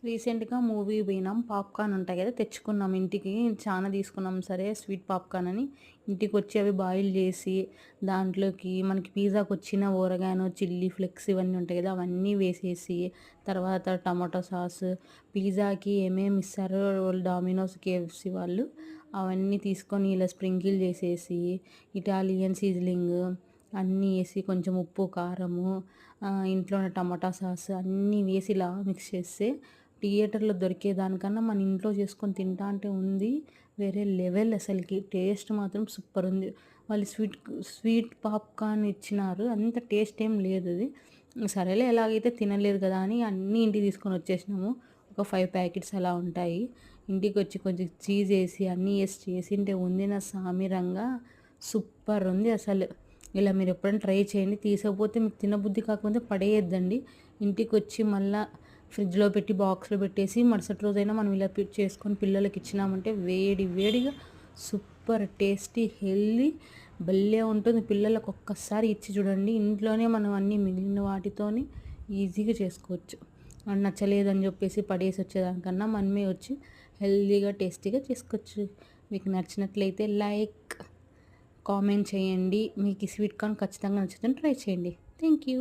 రీసెంట్‌గా మూవీ పోయినాం. పాప్‌కార్న్ ఉంటాయి కదా! తెచ్చుకున్నాం ఇంటికి. చానా తీసుకున్నాం సరే స్వీట్ పాప్‌కార్న్ అని. ఇంటికొచ్చి అవి బాయిల్ చేసి, దాంట్లోకి మనకి పిజ్జాకొచ్చిన ఓరగానో, చిల్లీ ఫ్లేక్స్ ఇవన్నీ ఉంటాయి కదా! అవన్నీ వేసేసి, తర్వాత టమాటో సాస్, పిజ్జాకి ఏమేమి ఇస్తారో డామినోస్, కేఎఫ్‌సీ వాళ్ళు అవన్నీ తీసుకొని ఇలా స్ప్రింకిల్ చేసేసి, ఇటాలియన్ సీజనింగ్ అన్నీ ఏసి, కొంచెం ఉప్పు, కారము, ఇంట్లోనే టమాటా సాస్ అన్నీ వేసి ఇలా మిక్స్ చేస్తే థియేటర్‌లో దొరికేదానికన్నా మన ఇంట్లో చేసుకొని తింటాంటే ఉంది వేరే లెవెల్ అసలకి. టేస్ట్ మాత్రం సూపరుంది. వాళ్ళు స్వీట్ పాప్‌కార్న్ ఇచ్చినారు. అంత టేస్ట్ ఏం లేదది. సరేలే ఎలాగైతే తినలేదు కదా అని అన్నీ ఇంటికి తీసుకొనొచ్చేసినాము. ఒక 5 ప్యాకెట్స్ అలా ఉంటాయి. ఇంటికొచ్చి కొంచెం చీజేసి అన్నీ ఏసి చేసింటే ఉంది నా సామిరంగా సూపరుంది అసలు. ఇలా మీరెప్పుడైనా ట్రై చేయండి. తీసకపోతే మీకు తినబుద్ధి కాకపోతే పడేయొద్దండి. ఇంటికొచ్చి మళ్ళా ఫ్రిడ్జ్‌లో పెట్టి బాక్స్‌లో పెట్టేసి మరుసటి రోజైనా మనం ఇలా చేసుకొని పిల్లలకిచ్చినామంటే వేడి వేడిగా సూపర్ టేస్టీ, హెల్తీ భలే ఉంటుంది. పిల్లలకు ఒక్కసారి ఇచ్చి చూడండి. ఇంట్లోనే మనం అన్నీ మిగిలిన వాటితోని ఈజీగా చేసుకోవచ్చు. నచ్చలేదని చెప్పేసి పడేసి వచ్చేదానికన్నా మనమే వచ్చి హెల్తీగా, టేస్టీగా చేసుకోవచ్చు. మీకు నచ్చినట్లయితే లైక్, కామెంట్ చేయండి. మీకు ఈ స్వీట్ కార్న్ ఖచ్చితంగా నచ్చుతుంది. ట్రై చేయండి. Thank you.